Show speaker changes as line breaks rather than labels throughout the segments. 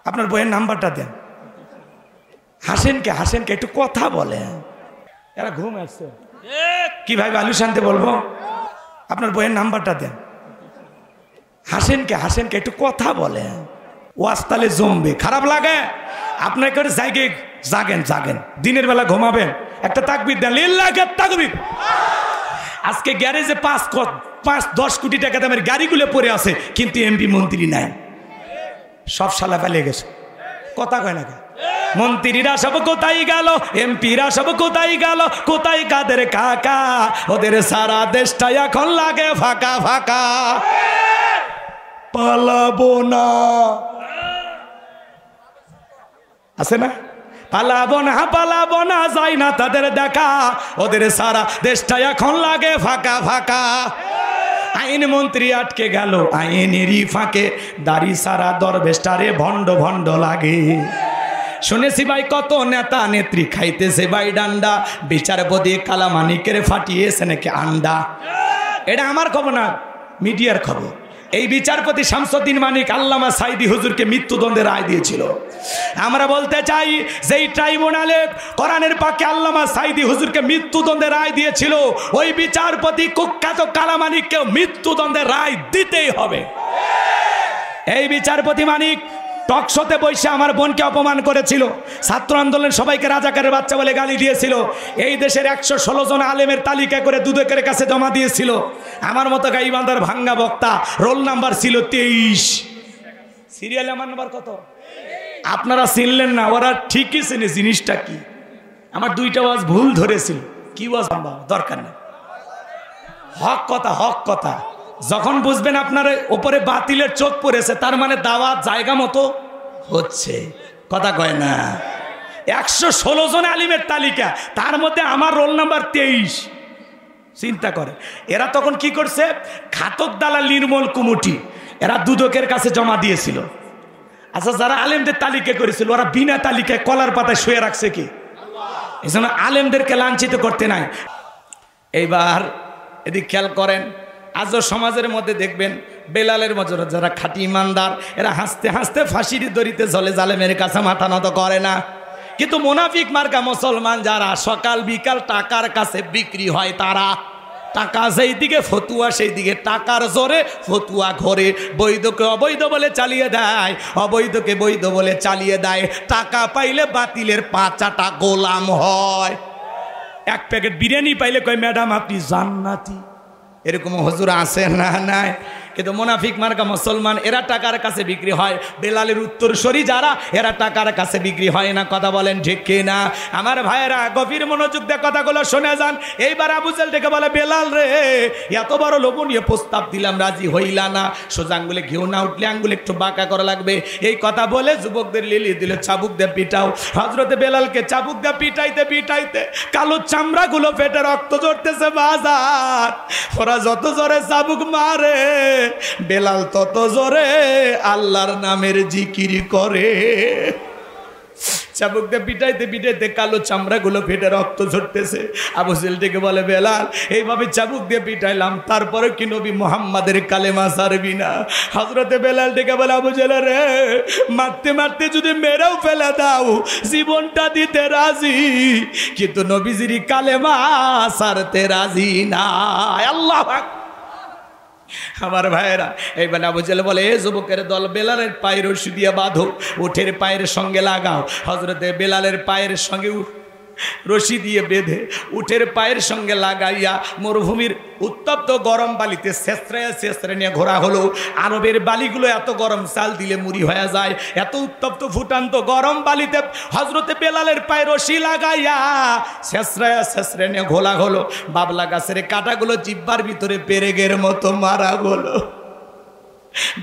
আপনার বইয়ের নাম্বারটা দেন। হাসেন কে একটু কথা বলে। এরা ঘুম আসছে কি ভাই আলু শান্তি বলবো? আপনার বইয়ের নাম্বারটা দেন। হাসেন কে একটু কথা বলে। ওয়াস্তালে জমবে, খারাপ লাগে আপনার করে জাগেন দিনের বেলা ঘুমাবেন। একটা তাকবীর দেন, লিল্লাহি তাকবীর। আজকে গ্যারেজে 5-10 কোটি টাকা দামের গাড়িগুলো পড়ে আছে, কিন্তু এমপি মন্ত্রী নাই, সব শালা পালিয়ে গেছে। কথা কয় না কেন? মন্ত্রীরা সব কোথায় গেল, এমপিরা সব কোথায় গেল, কোথায় কাদের কাকা? ওদের সারা দেশটা এখন লাগে ফাঁকা ফাঁকা। পালাবো না, আছে না? পালাবো না যায় না তাদের দেখা, ওদের সারা দেশটা এখন লাগে ফাঁকা ফাঁকা। আইন মন্ত্রী আটকে গেল আইনেরই ফাঁকে, দাড়ি সারা দরবেশটারে ভণ্ড ভণ্ড লাগে। শুনেছি ভাই কত নেতা নেত্রী খাইতেছে ভাই ডান্ডা, বিচারপতি কালামানিকের ফাটিয়েছে নাকি আন্ডা। এটা আমার খবর না, মিডিয়ার খবর। এই বিচারপতি শামসুদ্দিন মানিক আল্লামা সাইদি হুজুরকে মৃত্যুদণ্ডের রায় দিয়েছিল। আমরা বলতে চাই, যেই ট্রাইব্যুনালে কোরআনের পাকে আল্লামা সাইদি হুজুরকে মৃত্যুদণ্ডের রায় দিয়েছিল, ওই বিচারপতি কুখ্যাত কালামানিককে মৃত্যুদণ্ডের রায় দিতেই হবে। এই বিচারপতি মানিক টকশোতে বসে আমার বোনকে অপমান করেছিল, ছাত্র আন্দোলন সবাইকে রাজাকারের বাচ্চা বলে গালি দিয়েছিল, এই দেশের 116 জন আলেমের তালিকা করে দুদকের কাছে জমা দিয়েছিল। আমার মতো গাইবান্ধার ভাঙ্গা বক্তা, রোল নাম্বার ছিল 23, সিরিয়ালে আমার নাম্বার কত আপনারা চিনলেন না, ওরা ঠিকই চিনে জিনিসটা কি। আমার 2টা ওয়াজ ভুল ধরেছিল, কি ওয়াজ দরকার নেই, হক কথা। যখন বুঝবেন আপনার উপরে বাতিলের চোখ পড়েছে, তার মানে দাওয়াত জায়গা মতো হচ্ছে। কথা কয় না? 116 জন আলিমের তালিকা, তার মধ্যে আমার রোল নাম্বার 23। চিন্তা করে এরা তখন কি করছে, ঘাতক দালাল নির্মল কুমুটি এরা দুদকের কাছে জমা দিয়েছিল। আচ্ছা, যারা আলেমদের তালিকা করেছিল ওরা বিনা তালিকায় কলার পাতায় শুয়ে রাখছে কি? এই জন্য আলেমদেরকে লাঞ্ছিত করতে নাই। এইবার এদিক খেয়াল করেন, আজও সমাজের মধ্যে দেখবেন বেলালের মতো যারা খাঁটি ইমানদার, এরা হাসতে হাসতে ফাঁসির দড়িতে ঝলে জালেমের কাছে মাথা নত করে না। কিন্তু মুনাফিক মার্কা মুসলমান যারা সকাল বিকাল টাকার কাছে বিক্রি হয়, তারা টাকা সেই দিকে ফতুয়া সেই দিকে, টাকার জোরে ফতুয়া ঘরে, বৈধকে অবৈধ বলে চালিয়ে দেয়, অবৈধকে বৈধ বলে চালিয়ে দেয়। টাকা পাইলে বাতিলের 5টা গোলাম হয়। 1 প্যাকেট বিরিয়ানি পাইলে কয় ম্যাডাম আপনি জান্নাতি। এরকম হুজুর আছে না? নাই। কিন্তু মুনাফিক মার্কা মুসলমান এরা টাকার কাছে বিক্রি হয়। বেলালের উত্তরসূরি যারা, এরা টাকার কাছে বিক্রি হয় না। কথা বলেন ঠিক কি না? আমার ভাইয়েরা গভীর মনোযোগ দিয়ে কথাগুলো শুনে যান। এইবার আবু জাহেল ডেকে বলে, বেলাল রে, এত বড় লোভনীয় প্রস্তাব দিলাম, রাজি হইলা না। সোজা আঙ্গুলে ঘেউ না উঠলে আঙ্গুলে একটু বাঁকা করা লাগবে। এই কথা বলে যুবকদের লিলিয়ে দিল, চাবুক দিয়ে পিটাও। হযরতে বেলালকে চাবুক দিয়ে পিটাইতে কালো চামড়াগুলো ফেটে রক্ত ঝরতেছে বাজার। ওরা যত জোরে চাবুক মারে, বেলাল তত জোরে আল্লাহর নামের জিকির করে। চাবুক দিয়ে পিটাইতে কালো চামড়াগুলো ফেটে রক্ত ঝরতেছে। আবু জাহেল ডেকে বলে, বেলাল এইভাবে চাবুক দিয়ে পিটাইলাম, তারপরে কি নবী মুহাম্মাদের কালেমা ছাড়বি না? হযরতে বেলাল ডেকে বলে, আবু জাহেল রে, মারতে যদি মেরেও ফেলে দাও, জীবনটা দিতে রাজি, কিন্তু নবীজির কালেমা ছাড়তে রাজি না। আল্লাহু আকবার। আমার ভাইয়েরা, এইবার আবু জাহেল বলে, যুবকের দল, বেলালের পায়ের রশি দিয়ে বাঁধো, উঠের পায়ের সঙ্গে লাগাও। হযরতে বেলালের পায়ের সঙ্গে রশি দিয়ে বেঁধে উঠের পায়ের সঙ্গে লাগাইয়া মরুভূমির উত্তপ্ত গরম বালিতে ছেঁচড়ে নিয়ে ঘোরা হলো। আরবের বালিগুলো এত গরম, চাল দিলে মুড়ি হয়ে যায়। এত উত্তপ্ত ফুটান্ত গরম বালিতে হযরতে বেলালের পায়ে রশি লাগাইয়া ছেঁচড়ে নিয়ে ঘোলা হলো। বাবলা গাছের কাঁটাগুলো জিহ্বার ভিতরে পেরেকের মতো মারা হলো।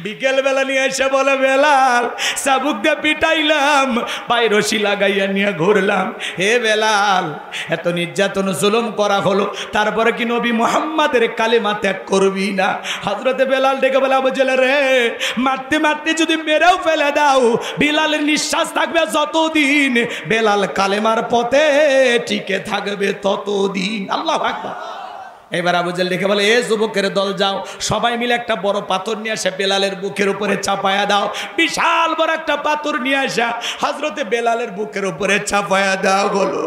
বিকেল বেলা নিয়ে এসে বলে, বেলাল চাবুক দিয়ে পিটাইলাম, পায়ে রশি লাগাইয়া নিয়ে ঘুরলাম। হে বেলাল, এত নির্যাতন জুলুম করা হলো, তারপরে কি নবী মুহাম্মাদের কালেমা ত্যাগ করবি না? হযরতে বেলাল ডেকে বলে, আবু জাহেল রে, মারতে যদি মেরেও ফেলে দাও, বেলালের নিঃশ্বাস থাকবে যতদিন, বেলাল কালেমার পথে টিকে থাকবে ততদিন। আল্লাহু আকবার। এবার আবু জেহেল ডেকে বলে, এ যুবকের দল যাও, সবাই মিলে একটা বড় পাথর নিয়ে আসে বেলালের বুকের উপরে চাপায়া দাও। বিশাল বড় একটা পাথর নিয়ে আসা হযরতে বেলালের বুকের উপরে চাপায়া দাও। বলো,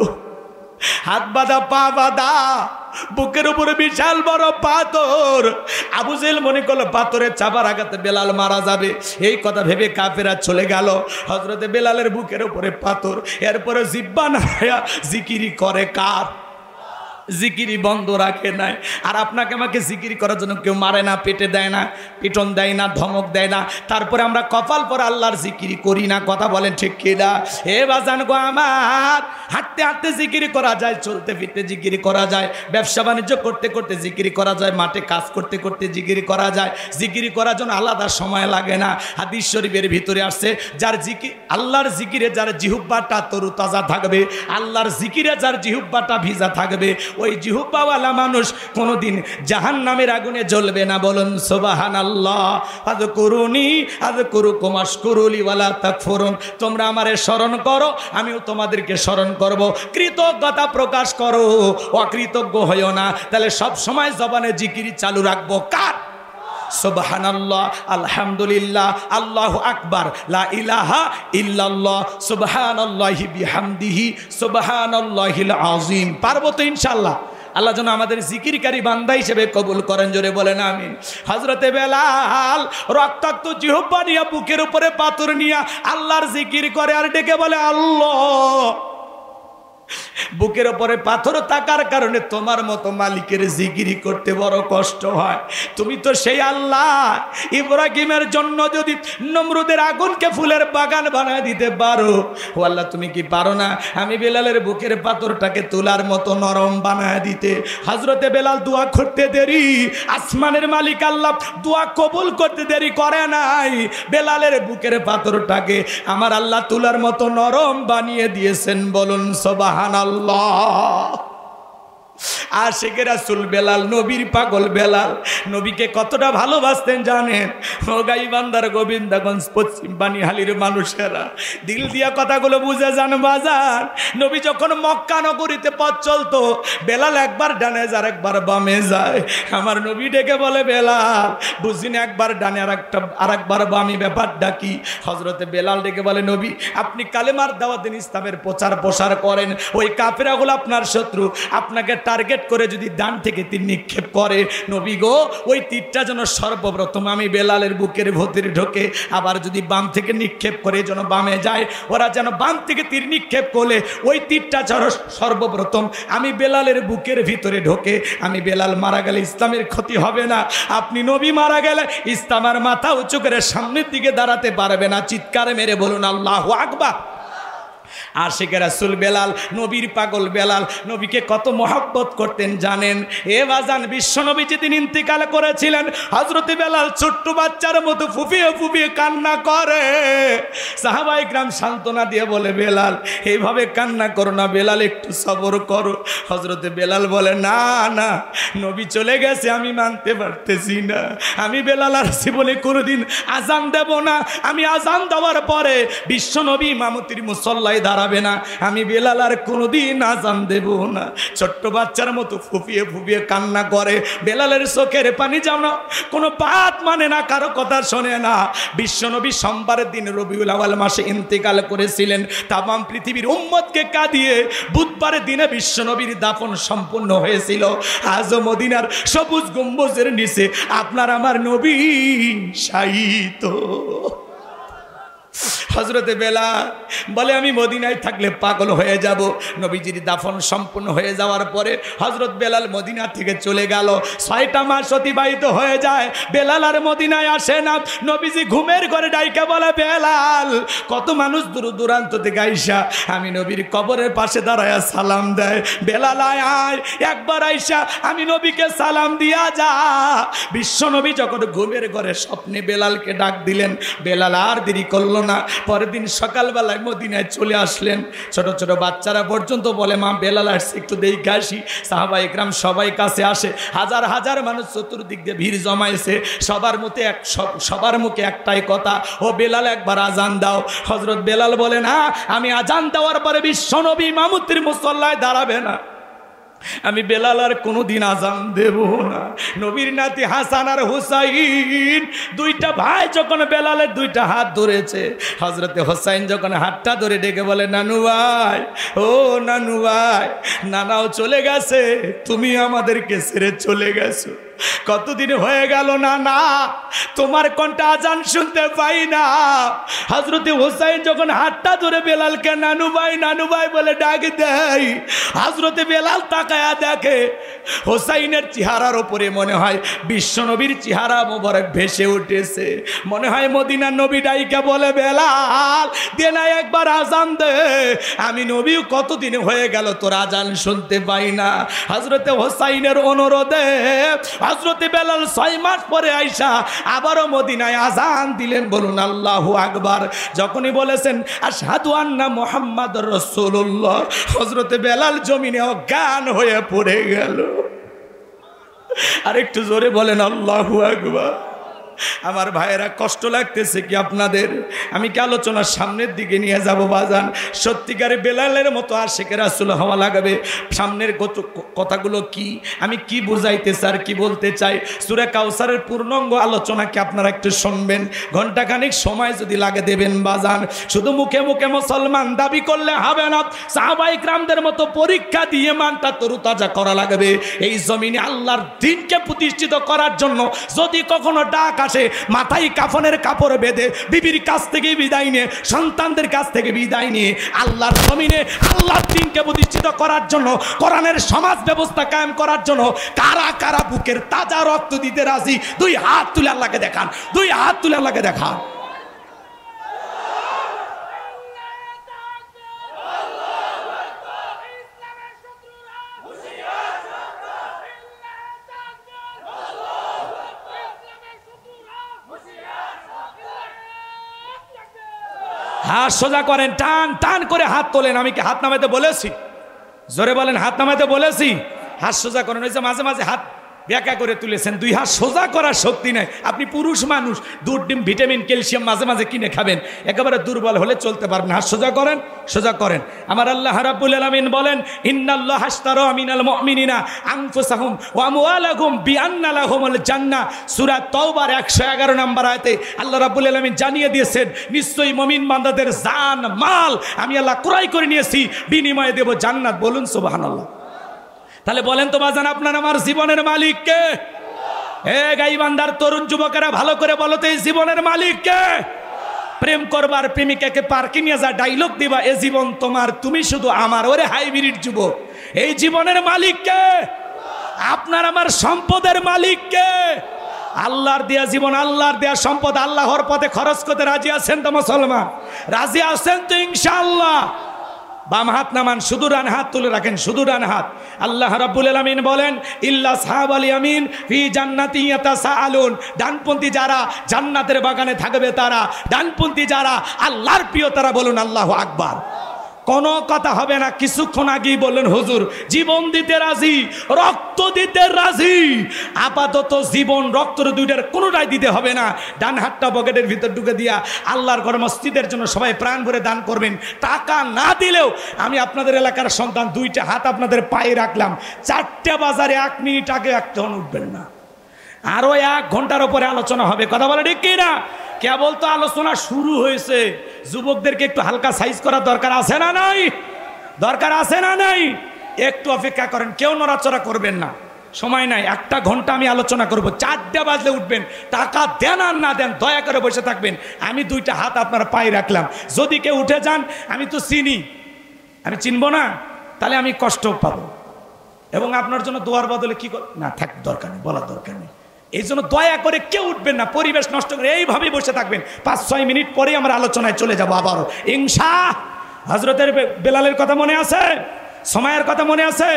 হাত বাঁধা, পা বাঁধা, বুকের উপরে বিশাল বড় পাথর। আবু জেহেল মনে করলো পাথরের চাপার আঘাতে বেলাল মারা যাবে। এই কথা ভেবে কাফেরা চলে গেল। হযরতে বেলালের বুকের উপরে পাথর। এরপরে জিহ্বা নাড়ায়া জিকিরি করে কার? জিকিরি বন্ধ রাখে নাই। আর আপনাকে আমাকে জিকিরি করার জন্য কেউ মারে না, পেটে দেয় না, পিটন দেয় না, ধমক দেয় না, তারপরে আমরা কপাল পরে আল্লাহর জিকিরি করি না। কথা বলেন ঠিক কিনা? এ বাজান গো আমার, হাঁটতে হাঁটতে জিকিরি করা যায়, চলতে ফিরতে জিকিরি করা যায়, ব্যবসা বাণিজ্য করতে করতে জিকিরি করা যায়, মাঠে কাজ করতে করতে জিকিরি করা যায়। জিকিরি করার জন্য আলাদা সময় লাগে না। হাদিস শরীফের ভিতরে আসছে, যার জিকির, আল্লাহর জিকিরে যার জিহুব্বাটা তরুতাজা থাকবে, আল্লাহর জিকিরে যার জিহুব্বাটা ভিজা থাকবে, ওই জিহুব্বাওয়ালা মানুষ কোনোদিন জাহান্নামের আগুনে জ্বলবে না। বলুন সুবহানাল্লাহ। আযকুরুনি আযকুরুকুম আশকুরুলি ওয়ালা তাকফুরুন। তোমরা আমারে স্মরণ করো, আমিও তোমাদেরকে স্মরণ করব। কৃতজ্ঞতা প্রকাশ করো, অকৃতজ্ঞ হইও না। তাহলে সব সময় জবানে জিকির চালু রাখবো কার? সুবহানাল্লাহ, আলহামদুলিল্লাহ, আল্লাহু আকবার, লা ইলাহা ইল্লাল্লাহ, সুবহানাল্লাহি বিহামদিহি, সুবহানাল্লাহিল আযীম। পারবো তো ইনশাআল্লাহ? আল্লাহ যেন আমাদের জিকিরকারী বান্দা হিসেবে কবুল করেন। জোরে বলেন আমিন। হযরতে বেলাল রক্তাক্ত জিহ্বা নিয়ে বুকের উপরে পাথর নিয়ে আল্লাহর জিকির করে আর ডেকে বলে, আল্লাহ, বুকের উপরে পাথর থাকার কারণে তোমার মতো মালিকের জিকিরি করতে বড় কষ্ট হয়। তুমি তো সেই আল্লাহ, ইব্রাহিমের জন্য যদি নমরুদের আগুনকে ফুলের বাগান বানায় দিতে পারো, ও আল্লাহ তুমি কি পারো না আমি বেলালের বুকের পাথরটাকে তুলার মতো নরম বানায় দিতে? হযরতে বেলাল দোয়া করতে দেরি, আসমানের মালিক আল্লাহ দোয়া কবুল করতে দেরি করে নাই। বেলালের বুকের পাথরটাকে আমার আল্লাহ তুলার মতো নরম বানিয়ে দিয়েছেন। বলুন সুবহানাল্লাহ। আশিকে রাসূল বেলাল, নবীর পাগল বেলাল, নবীকে কতটা ভালোবাসতেন জানেন? ও গাইবান্ধার গোবিন্দগঞ্জ পশ্চিম বানিহালির মানুষেরা, দিল দিয়া কথাগুলো বুঝে যান বাজার। নবী যখন মক্কা নগরীতে পথ চলতো, বেলাল একবার ডানে আর একবার বামে যায়। আমার নবী ডেকে বলে, বেলাল বুঝিনি, একবার ডানে আর একবার বামে, ব্যাপারটা কি? হযরতে বেলাল ডেকে বলে, নবী আপনি কালেমার দাওয়াত দিন, ইসলামের প্রচার প্রসার করেন, ওই কাফেরাগুলো আপনার শত্রু, আপনাকে টার্গেট করে যদি ডান থেকে তীর নিক্ষেপ করে, নবী গো ওই তীরটা যেন সর্বপ্রথম আমি বেলালের বুকের ভেতরে ঢোকে, আবার যদি বাম থেকে নিক্ষেপ করে যেন বামে যায়। ওরা যেন বাম থেকে তীর নিক্ষেপ করলে ওই তীরটা যেন সর্বপ্রথম আমি বেলালের বুকের ভিতরে ঢোকে। আমি বেলাল মারা গেলে ইসলামের ক্ষতি হবে না, আপনি নবী মারা গেলে ইসলামের মাথা উঁচু করে সামনের দিকে দাঁড়াতে পারবে না। চিৎকার মেরে বলুন আল্লাহু আকবার। আশিকে রাসূল বেলাল, নবীর পাগল বেলাল, নবীকে কত মহব্বত করতেন জানেন? এ বাজান, বিশ্বনবী যেদিন ইন্তিকাল করেছিলেন, হযরতে বেলাল ছোট্ট বাচ্চার মতো ফুফিয়ে ফুফিয়ে কান্না করে। সাহাবায়ে কিরাম সান্ত্বনা দিয়ে বলে, বেলাল এইভাবে কান্না করো না, বেলাল একটু সবর করো। হযরতে বেলাল বলে, না না, নবী চলে গেছে আমি মানতে পারতেছি না, আমি বেলাল আর জীবনে কোনোদিন আজান দেব না। আমি আজান দেওয়ার পরে বিশ্বনবী ইমামতির মুসল্লায় দাঁড়াবে না, আমি বেলাল আর কোনোদিন আজান দেব না। ছোট্ট বাচ্চার মতো ফুপিয়ে ফুপিয়ে কান্না করে। বেলালের চোখের পানি যেন কোনো বাত মানে না, কারো কথা শোনে না। বিশ্বনবী সোমবারের দিন রবিউল আউয়াল মাসে ইন্তেকাল করেছিলেন। তামাম পৃথিবীর উম্মতকে কাঁদিয়ে বুধবারের দিনে বিশ্বনবীর দাফন সম্পূর্ণ হয়েছিল। আজও মদিনার সবুজ গম্বুজের নিচে আপনার আমার নবী শায়িত। হযরতে বেলাল বলে, আমি মদিনায় থাকলে পাগল হয়ে যাব। নবীজির দাফন সম্পূর্ণ হয়ে যাওয়ার পরে হযরত বেলাল মদিনা থেকে চলে গেল। 6টা মাস অতিবাহিত হয়ে যায়, বেলাল আর মদিনায় আসে না। নবীজি ঘুমের ঘরে ডাইকা বলে, বেলাল, কত মানুষ দূর দূরান্ত থেকে আইসা আমি নবীর কবরের পাশে দাঁড়ায়া সালাম দেয়, বেলাল আয় আয় একবার আইসা আমি নবীকে সালাম দিয়া যা। বিশ্ব নবী যখন ঘুমের ঘরে স্বপ্নে বেলালকে ডাক দিলেন, বেলাল আর দেরি করল না, পরের দিন সকালবেলায় মদিনায় চলে আসলেন। ছোট ছোট বাচ্চারা পর্যন্ত বলে, মা বেলাল আসছে, একটু দেখে আসি। সাহাবায়ে কেরাম সবাই কাছে আসে, হাজার হাজার মানুষ চতুর্দিক দিয়ে ভিড় জমাইছে। সবার মুখে একটাই কথা, ও বেলাল একবার আজান দাও। হযরত বেলাল বলে, না, আমি আজান দেওয়ার পরে বিশ্বনবী ইমামতির মুসল্লায় দাঁড়াবে না, আমি বেলাল আর কোনোদিন আজান দেব না। নবীর নাতি হাসান আর হুসাইন দুইটা ভাই যখন বেলালের দুইটা হাত ধরেছে, হযরতে হুসাইন যখন হাতটা ধরে ডেকে বলে, নানু ভাই, ও নানু ভাই, নানাও চলে গেছে, তুমি আমাদেরকে ছেড়ে চলে গেছো, কতদিন হয়ে গেল নানা তোমার কণ্ঠে আজান শুনতে পাই না। হযরতে হুসাইন যখন হাতটা ধরে বেলালকে নানু ভাই বলে ডাক দেয়, হযরতে বেলাল তাকায়া দেখে হুসাইনের চেহারার উপরে মনে হয় বিশ্বনবীর চেহারা মোবারক ভেসে উঠেছে। মনে হয় মদিনার নবী ডাইকা বলে, বেলাল দে না একবার আজান দে, আমি নবী কতদিন হয়ে গেল তোর আজান শুনতে পাই না। হযরতে হুসাইনের অনুরোধে হযরতে বেলাল 6 মাস পরে আইসা আবারও মদিনায় আজান দিলেন। বলুন আল্লাহু আকবার। যখনই বলেছেন আশহাদু আন্না মুহাম্মাদুর রাসূলুল্লাহ, হযরতে বেলাল জমিনে অজ্ঞান হয়ে পড়ে গেল। আর একটু জোরে বলেন আল্লাহু আকবার। আমার ভাইয়েরা, কষ্ট লাগতেছে কি আপনাদের? আমি কি আলোচনার সামনের দিকে নিয়ে যাব বাজান? সত্যিকারে বেলালের মতো আশিকে রাসূল হওয়া লাগবে। সামনের কথাগুলো কি, আমি কি বুঝাইতে চাই, কি বলতে চাই, সূরা কাউসারের পূর্ণাঙ্গ আলোচনা কি আপনারা একটু শুনবেন? ঘন্টাখানিক সময় যদি লাগে দেবেন বাজান। শুধু মুখে মুখে মুসলমান দাবি করলে হবে না, সাহাবায়ে কিরামদের মতো পরীক্ষা দিয়ে মানটা তরুতাজা করা লাগবে। এই জমিনে আল্লাহর দ্বীনকে প্রতিষ্ঠিত করার জন্য যদি কখনো ডাক আসে, মাথায় কাফনের কাপড় বেঁধে বিবির কাছ থেকে বিদায় নিয়ে, সন্তানদের কাছ থেকে বিদায় নিয়ে আল্লাহর জমিনে আল্লাহর দ্বীনকে প্রতিষ্ঠিত করার জন্য, কোরআনের সমাজ ব্যবস্থা কায়েম করার জন্য কারা কারা বুকের তাজা রক্ত দিতে রাজি? 2 হাত তুলে আল্লাহকে দেখান, 2 হাত তুলে আল্লাহকে দেখান। হাত সোজা করেন, টান টান করে হাত তোলেন। আমি কি হাত নামাইতে বলেছি? জোরে বলেন, হাত নামাইতে বলেছি? হাত সোজা করেন। ওই যে মাঝে মাঝে হাত ব্যাকা করে তুলেছেন, 2 হাত সোজা করার শক্তি নাই। আপনি পুরুষ মানুষ, দুধ, ডিম, ভিটামিন, ক্যালসিয়াম মাঝে মাঝে কিনে খাবেন, একেবারে দুর্বল হলে চলতে পারবেন। হাত সোজা করেন, সোজা করেন। আমার আল্লাহ রাব্বুল আলামিন বলেন, ইন্নাল্লাহা আশতারা মিনাল মুমিনিনা আনফুসাহুম ওয়া আমওয়ালাহুম বিআন্না লাহুমুল জান্নাহ। সূরা তাওবার 111 নম্বর আয়াতে আল্লাহ রাব্বুল আলামিন জানিয়ে দিয়েছেন, নিশ্চয়ই মুমিন বান্দাদের জান মাল আমি আল্লাহ ক্রয় করে নিয়েছি, বিনিময়ে দেব জান্নাত। বলুন সুবহানাল্লাহ। তাহলে বলেন তো বাজান, আপনার আমার জীবনের মালিক কে? হে গাইবান্দার তরুণ যুবকেরা, ভালো করে বলো তো, এই জীবনের মালিক কে? প্রেম করবার প্রেমিকাকে পার্কে নিয়ে যা ডাইলগ দিবা, এ জীবন তোমার, তুমি শুধু আমার। ওরে হাইব্রিড যুবক, এই জীবনের মালিক কে? আপনার আমার সম্পদের মালিক কে? আল্লাহর দেয়া জীবন, আল্লাহর দেয়া সম্পদ আল্লাহর পথে খরচ করতে রাজি আছেন তো মুসলমান? রাজি আছেন তো ইনশাআল্লাহ? বাম হাত নামান, শুধু ডান হাত তুলে রাখেন, শুধু ডান হাত। আল্লাহ রাব্বুল আলামিন বলেন, ইল্লা সাহাবাল ইয়ামিন ফি জান্নাতি ইয়াতাসাআলুন। ডানপন্থী যারা জান্নাতের বাগানে থাকবে তারা, ডানপন্থী যারা আল্লাহর প্রিয় তারা। বলুন আল্লাহু আকবার। কোনো কথা হবে না। কিছুক্ষণ আগেই বললেন হুজুর জীবন দিতে রাজি, রক্ত দিতে রাজি। আপাতত জীবন রক্ত দুইটার কোনোটাই দিতে হবে না। ডান হাতটা পকেটের ভিতর ঢুকে দিয়া আল্লাহর ঘর মসজিদের জন্য সবাই প্রাণ ভরে দান করবেন। টাকা না দিলেও আমি আপনাদের এলাকার সন্তান, 2টা হাত আপনাদের পায়ে রাখলাম। 4টা বাজারে 1 মিনিট আগে একজন উঠবেন না। আরো 1 ঘন্টার উপরে আলোচনা হবে। কথা বলে ঠিক কিনা? কেবল তো আলোচনা শুরু হয়েছে। যুবকদেরকে একটু হালকা সাইজ করার দরকার আছে না নাই? দরকার আছে না নাই? একটু অপেক্ষা করেন, কেউ নড়াচড়া করবেন না, সময় নাই। 1টা ঘন্টা আমি আলোচনা করব। 4টা বাজলে উঠবেন। টাকা দেন আর না দেন, দয়া করে বসে থাকবেন। আমি 2টা হাত আপনার পায়ে রাখলাম। যদি কেউ উঠে যান, আমি তো চিনি, আমি চিনবো না, তাহলে আমি কষ্ট পাবো। এবং আপনার জন্য দোয়ার বদলে কি না থাক, দরকার নেই, বলার দরকার নেই। এই জন্য দয়া করে কেউ উঠবেন না, পরিবেশ নষ্ট করে এইভাবেই বসে থাকবেন। 5-6 মিনিট পরেই আমরা আলোচনায় চলে যাব আবারও ইনশাআল্লাহ। হযরতের বেলালের কথা মনে আছে? সময়ের কথা মনে আছে?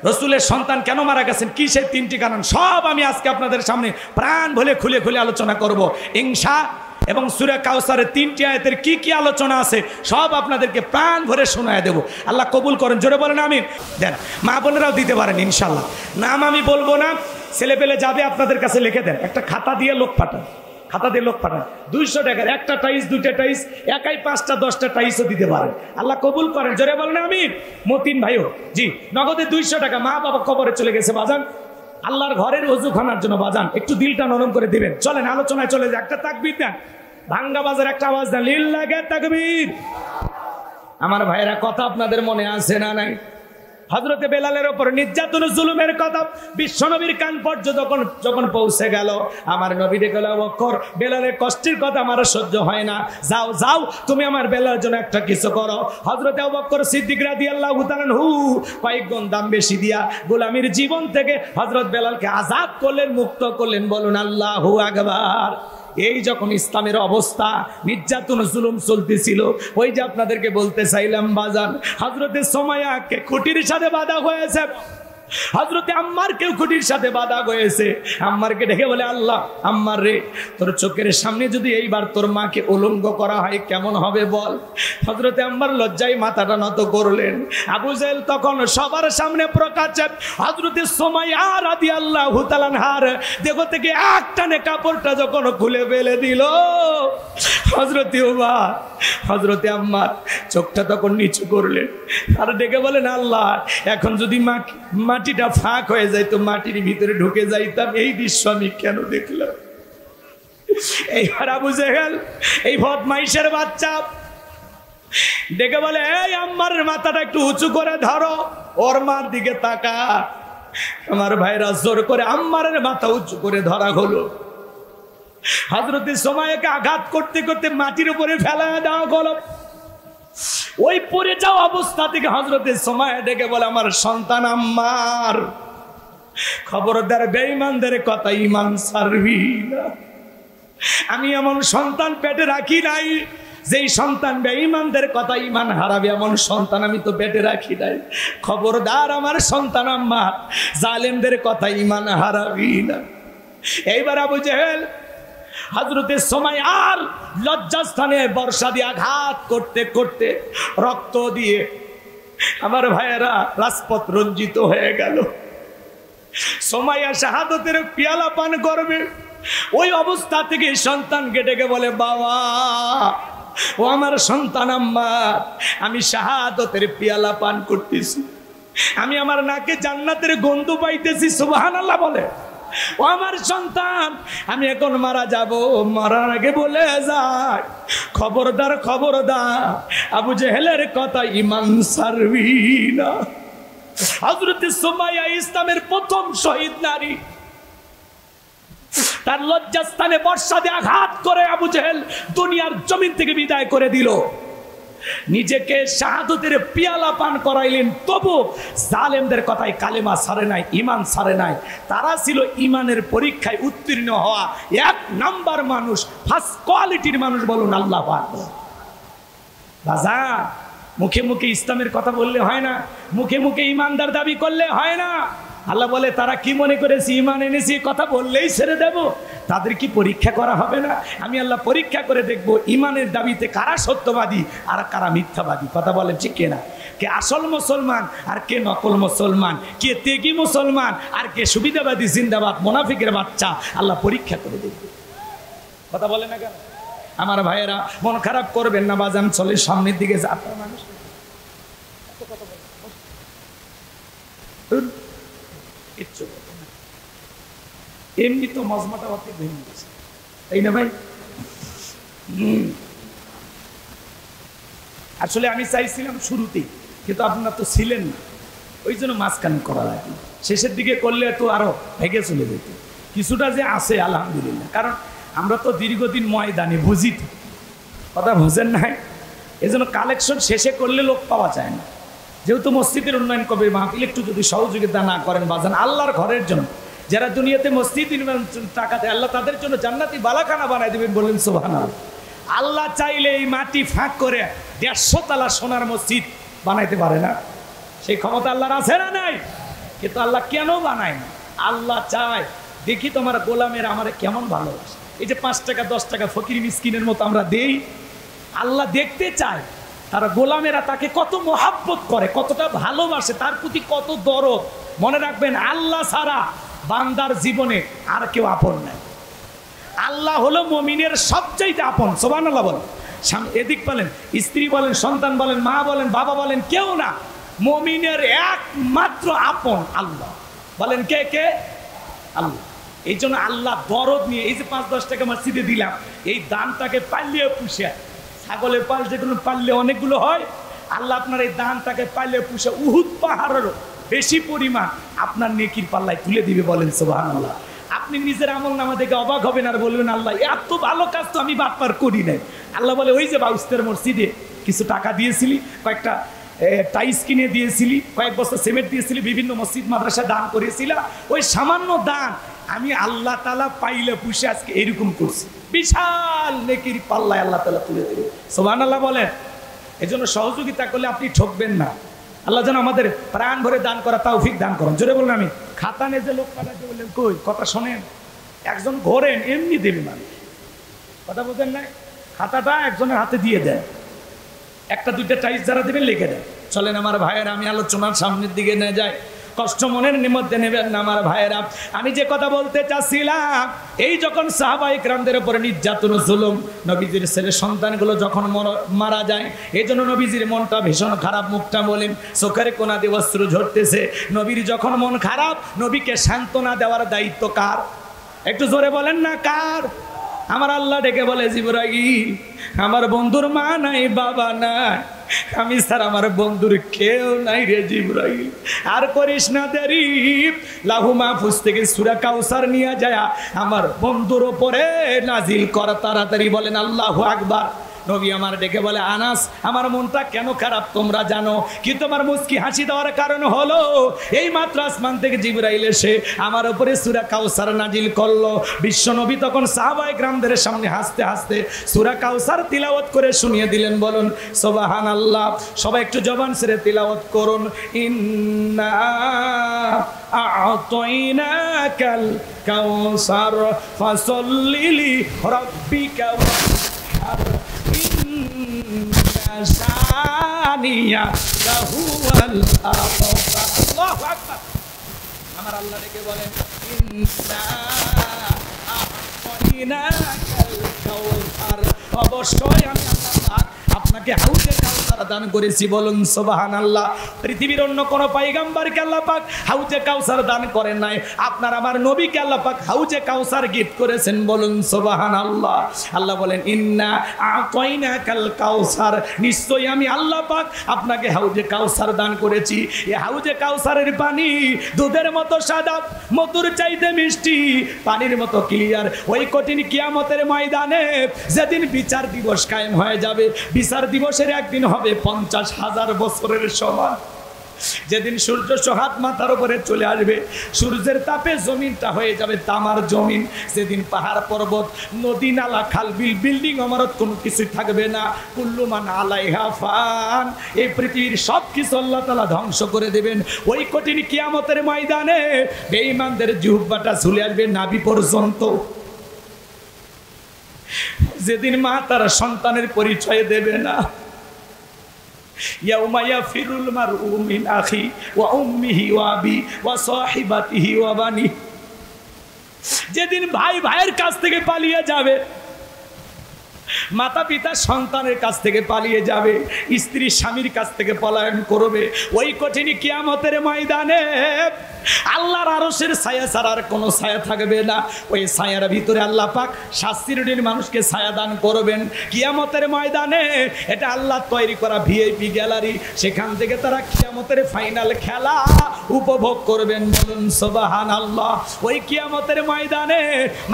রসুলের সন্তান কেন মারা গেছেন, কি সেই 3টি কারণ, সব আমি আজকে আপনাদের সামনে প্রাণ ভরে খুলে খুলে আলোচনা করব ইনশাআল্লাহ। এবং সূরা কাউসারের 3টি আয়াতের কি কি আলোচনা আছে সব আপনাদেরকে প্রাণ ভরে শোনায় দেব। আল্লাহ কবুল করেন, জোরে বলেন আমিন। দেন, মা বোনেরাও দিতে পারেন ইনশাআল্লাহ। নাম আমি বলবো না, ছেলে পেলে যাবে আপনাদের কাছে লিখে দেন, একটা খাতা দিয়ে লোক পাঠান। খাতা দিয়ে লোক পাঠান, 200 টাকার একটা টাইস, 2টা টাইস, একাই 5টা 10টা টাইসও দিতে পারেন। আল্লাহ কবুল করেন, জোরে বলেন আমিন। মতিন ভাইও জি, নগদে 200 টাকা। মা বাবা কবরে চলে গেছে বাজান, আল্লাহর ঘরের ওযুখানার জন্য বাজান, একটু দিলটা নরম করে দিবেন। চলেন আলোচনায় চলে যায়। একটা তাকবীর দেন, ভাঙ্গা বাজার একটা আওয়াজ দেন, লিল্লাহি তাকবীর। আমার ভাইয়েরা, কথা আপনাদের মনে আছে না নাই? হযরতে বেলালের উপর নির্যাতন জুলুমের কথা বিশ্বনবীর কান পর্যন্ত যখন পৌঁছে গেল, আমার নবী ডেকে বলল, আবু বকর, বেলালের কষ্টের কথা আমার সহ্য হয় না, যাও যাও তুমি আমার বেলালের জন্য একটা কিছু করো। হযরতে আবু বকর সিদ্দিক রাদিয়াল্লাহু তাআলা কয়েক গুণ দাম বেশি দিয়া গোলামীর জীবন থেকে হযরত বেলালকে আজাদ করলেন, মুক্ত করলেন। বলুন আল্লাহু আকবার। এই যখন ইসলামের অবস্থা, নির্যাতন জুলুম চলতেছিল, ওই যে আপনাদেরকে বলতে চাইলাম বাজান, হযরতে সুমাইয়াকে খুঁটির সাথে বাঁধা হয়েছে, হযরতে আম্মারকেও খুঁটির সাথে বাঁধা হয়েছে। আম্মারকে ডেকে বলে, আল্লাহ আম্মার রে, তোর চোখের সামনে যদি এইবার তোর মাকে উলঙ্গ করা হয় কেমন হবে বল। হযরতে আম্মার লজ্জায় মাথাটা নত করলেন। আবু জেহেল তখন সবার সামনে প্রকাশ্যে হযরতে সুমাইয়া রাদিয়াল্লাহু তাআলা আনহার দেহ থেকে এক টানে কাপড়টা যখন খুলে ফেলে দিল, হযরতে ওমর, হযরতে আম্মার চোখটা তখন নিচু করলেন আর ডেকে বলেন, আল্লাহ এখন যদি মাটিটা ফাঁক হয়ে যায় তো মাটির ভিতরে ঢুকে যাইতাম, এই দৃশ্য আমি কেন দেখলাম। এইবার আবু জেহেল, এই বদমাইশের বাচ্চা, ডেকে বলে, এই আম্মারের মাথাটা একটু উঁচু করে ধরো, ওর মার দিকে তাকা। আমার ভাইরা জোর করে আম্মারের মাথা উঁচু করে ধরা হলো। হযরতে সুমাইয়াকে আঘাত করতে করতে মাটির উপরে ফেলায় দেওয়া হলো। ওই পড়ে যাওয়া অবস্থা থেকে হযরতে সুমাইয়া ডেকে বলে, আমার সন্তান আম্মার, খবরদার বেঈমানদের কথা ঈমান ছাড়বি না। আমি এমন সন্তান পেটে রাখি নাই যেই সন্তান বেঈমানদের কথা ঈমান হারাবে, এমন সন্তান আমি তো পেটে রাখি নাই। খবরদার আমার সন্তান আম্মার, জালেমদের কথা ঈমান হারাবি না। এইবার আবু জেহেল হযরতে সুমাইয়ার লজ্জাস্থানে বর্ষা দিয়ে আঘাত করতে করতে রক্ত দিয়ে আমার ভাইয়েরা রাজপথ রঞ্জিত হয়ে গেল। সুমাইয়া শাহাদাতের পেয়ালা পান করবে, ওই অবস্থা থেকে সন্তানকে ডেকে বলে, বাবা ও আমার সন্তান আম্মা, আমি শাহাদাতের পেয়ালা পান করতেছি, আমি আমার নাকে জান্নাতের গন্ধ পাইতেছি। সুবহানাল্লাহ বলে। ও আমার সন্তান, আমি এখন মারা যাব, মরার আগে বলে যায়, খবরদার খবরদার আবু জেহেলের কথা ঈমান ছাড়বি না। হযরতে সুমাইয়া ইসলামের প্রথম শহীদ নারী, তার লজ্জাস্থানে বর্ষা দিয়ে আঘাত করে আবু জেহেল দুনিয়ার জমিন থেকে বিদায় করে দিল। নিজেকে শাহাদাতের পেয়ালা পান করাইলেন, তবু জালেমদের কথায় কালেমা ছাড়ে নাই, ঈমান ছাড়ে নাই। তারা ছিল ঈমানের পরীক্ষায় উত্তীর্ণ হওয়া 1 নাম্বার মানুষ, ফার্স্ট কোয়ালিটির মানুষ। বলুন আল্লাহ পাক। বাজার, মুখে মুখে ইসলামের কথা বললে হয় না, মুখে মুখে ঈমানদার দাবি করলে হয় না। আল্লাহ বলে, তারা কি মনে করেছে ঈমান এনেছি, কথা বললেই ছেড়ে দেব? তাদের কি পরীক্ষা করা হবে না? আমি আল্লাহ পরীক্ষা করে দেখব ঈমানের দাবিতে কারা সত্যবাদী আর কারা মিথ্যাবাদী। কথা বলেন ঠিক কিনা? কে আসল মুসলমান আর কে নকল মুসলমান, কে তেগি মুসলমান আর কে সুবিধাবাদী জিন্দাবাদ মুনাফিকের বাচ্চা, আল্লাহ পরীক্ষা করে দেখব। কথা বলে না কেন? আমার ভাইয়েরা, মন খারাপ করবেন না বাজান, চলে সামনের দিকে যা। আপনার মানুষ এমনি তো মজমাটা অর্ধেক ভেঙে গেছে, তাই না ভাই? আসলে আমি চাইছিলাম শুরুতেই, কিন্তু আপনারা তো ছিলেন না, ওই জন্য মাঝখানে করা লাগে। শেষের দিকে করলে তো আরো ভেঙে চলে যেত। কিছুটা যে আছে আলহামদুলিল্লাহ, কারণ আমরা তো দীর্ঘদিন ময়দানে বুঝি তো, কথা বুঝেন নাই? এই জন্য কালেকশন শেষে করলে লোক পাওয়া যায় না। যেহেতু মসজিদের উন্নয়ন কবে মাহফিল একটু যদি সহযোগিতা না করেন বাজান, আল্লাহর ঘরের জন্য, যারা দুনিয়াতে মসজিদ টাকা দেয়, আল্লাহ তাদের জন্য জান্নাতি বালাখানা বানাই দেবেন। বললেন সুবহানাল্লাহ। আল্লাহ চাইলে এই মাটি ফাঁক করে 150 তলা সোনার মসজিদ বানাইতে পারে না? সেই ক্ষমতা আল্লাহর আছে না নাই? কিন্তু আল্লাহ কেন বানায় না? আল্লাহ চায়, দেখি তোমার গোলামের আমারে কেমন ভালোবাসে। এই যে 5 টাকা 10 টাকা ফকির মিসকিনের মতো আমরা দেই, আল্লাহ দেখতে চায় তারা গোলামেরা তাকে কত মোহাব্বত করে, কতটা ভালোবাসে, তার প্রতি কত দরদ। মনে রাখবেন, আল্লাহ ছাড়া বান্দার জীবনে আর কেউ আপন নাই। আল্লাহ হলো মুমিনের সবচাইতে আপন। সুবহানাল্লাহ বলেন। এদিক বলেন, স্ত্রী বলেন, সন্তান বলেন, মা বলেন, বাবা বলেন, কেউ না, মুমিনের একমাত্র আপন আল্লাহ। বলেন কে কে? আল্লাহ। এই জন্য আল্লাহ দরদ নিয়ে এই যে 5-10 টাকা মসজিদে দিলাম, এই দানটাকে পাল্লিয়ে পুষে, ছাগলের পাল যেগুলো পাললে অনেকগুলো হয়, আল্লাহ আপনার এই দানটাকে পাল্লিয়ে পুষে উহুদ পাহাড়েরও বেশি পরিমাণ আপনার নেকির পাল্লায় তুলে দিবে। বলেন সুবহানাল্লাহ। আপনি নিজের আমল নামা দেখে অবাক হবেন আর বলবেন আল্লাহ এত ভালো কাজ তো আমি বাটপার করি নাই। আল্লাহ বলে ওই যে বাউস্তের মসজিদে কিছু টাকা দিয়েছিলি, কয়েকটা টাইস কিনে দিয়েছিলি, কয়েক বস্তা সিমেন্ট দিয়েছিলি, বিভিন্ন মসজিদ মাদ্রাসা দান করেছিলা, ওই সামান্য দান আমি আল্লাহ তাআলা পাইলে পুষে আজকে এরকম করছি। বিশাল নেকির পাল্লায় আল্লাহ তাআলা তুলে দেবে। সুবহানাল্লাহ বলেন। এজন্য সহযোগিতা করলে আপনি ঠকবেন না। আল্লাহ যেন আমাদের প্রাণ ভরে দান করা তৌফিক দান করেন। জোরে বলুন আমি। খাতানে যে লোক পাঠাতে বললেন, কই কথা শোনেন, একজন ঘোরেন এমনি দেবে মানুষ, কথা বোঝেন নাই? খাতাটা একজনের হাতে দিয়ে দেয়, একটা দুইটা টাইস যারা দেবেন লিখে দেয়। চলেন আমার ভাইয়েরা, আমি আলোচনার সামনের দিকে নিয়ে যাই, কষ্ট মনের মধ্যে নেবেন না আমার ভাইয়েরা। আমি যে কথা বলতে চাচ্ছিলাম, এই যখন সাহাবায়ে কেরামদের উপরে নির্যাতন জুলুম, নবীজির ছেলে সন্তানগুলো যখন মারা যায়, এই জন্য নবীজির মনটা ভীষণ খারাপ, মুখটা বলেন চোখের কোনা দিয়ে অশ্রু ঝরতেছে। নবীর যখন মন খারাপ, নবীকে সান্ত্বনা দেওয়ার দায়িত্ব কার? একটু জোরে বলেন না কার? আমার আল্লাহ ডেকে বলে, জিবরাইল আমার বন্ধুর মা নাই, বাবা নাই, আমি স্যার আমার বন্ধুর কেউ নাই রে জিবরাইল, আর করিস না দেরি, লাহু মাহফুজ থেকে সূরা কাউসার নিয়ে যায় আমার বন্ধুর উপরে নাজিল কর তাড়াতাড়ি। বলেন আল্লাহু আকবার। নবী আমার ডেকে বলে, আনাস আমার মনটা কেন খারাপ তোমরা জানো, কিন্তু আমার মুস্কি হাসি দেওয়ার কারণ হলো এই মাত্র আসমান থেকে জিবরাইল এসে আমার উপরে সূরা কাউসার নাজিল করলো। বিশ্ব নবী তখন সাহাবায়ে কেরামদের সামনে হাসতে হাসতে সূরা কাউসার তিলাওয়াত করে শুনিয়ে দিলেন। বলুন সুবহানাল্লাহ। সবাই একটু জবান ছেড়ে তিলাওয়াত করুন। ইন্না আ'তাইনাকাল কাউসার ফাসাল্লি লিরাব্বিকা ওয়ানহার আমার আল্লাহ ডেকে বলেন, অবশ্যই আমি আল্লাহ আপনাকে হাউজে কাউসার দান করেছি। বলুন সুবহানাল্লাহ। পৃথিবীর অন্য কোন পয়গম্বরকে আল্লাহ পাক হাউজে কাউসার দান করেন নাই, আপনার আমার নবীকে আল্লাহ পাক হাউজে কাউসার গিফট করেছেন। বলুন সুবহানাল্লাহ। আল্লাহ বলেন, ইন্না আ'তাইনাকাল কাউসার, নিশ্চয়ই আমি আল্লাহ পাক আপনাকে হাউজে কাউসার দান করেছি। এই হাউজে কাউসারের পানি দুধের মতো সাদা, মধুর চাইতে মিষ্টি, পানির মতো ক্লিয়ার। ওই কঠিন কিয়ামতের ময়দানে যেদিন বিচার দিবস কায়েম হয়ে যাবে, বিচার দিবসের একদিন হবে 50,000 বছরের সমান। যেদিন সূর্য সোহাত মাথার উপরে চলে আসবে, সূর্যের তাপে জমিনটা হয়ে যাবে তামার জমিন। যেদিন পাহাড় পর্বত, নদী নালা, খাল বিল, বিল্ডিং ইমারত কোনো কিছু থাকবে না। কুল্লু মান আলাইহা ফান, এই পৃথিবীর সব কিছু আল্লাহ তাআলা ধ্বংস করে দেবেন। ওই কঠিন কিয়ামতের ময়দানে বেঈমানদের জিহ্বাটা ঝুলে আসবে নাভি পর্যন্ত। যেদিন মা তার সন্তানের পরিচয় দেবে না, ইয়াউমা ইয়াফিরুল মারউ মিন আখি ওয়া উম্মিহি ওয়া আবি ওয়া সাহিবাতিহি ওয়া বানি, যেদিন ভাই ভাইয়ের কাছ থেকে পালিয়ে যাবে, মাতা পিতা সন্তানের কাছ থেকে পালিয়ে যাবে, স্ত্রী স্বামীর কাছ থেকে পলায়ন করবে। ওই কঠিন কিয়ামতের ময়দানে আল্লাহর আরশের ছায়া ছাড়া আর কোনো ছায়া থাকবে না। ওই ছায়ার ভিতরে আল্লাহ পাক 7 শ্রেণীর মানুষকে ছায়া দান করবেন কিয়ামতের ময়দানে। এটা আল্লাহ তৈরি করা ভিআইপি গ্যালারি, সেখান থেকে তারা কিয়ামতের ফাইনাল খেলা উপভোগ করবেন। বলুন সুবহানাল্লাহ। ওই কিয়ামতের ময়দানে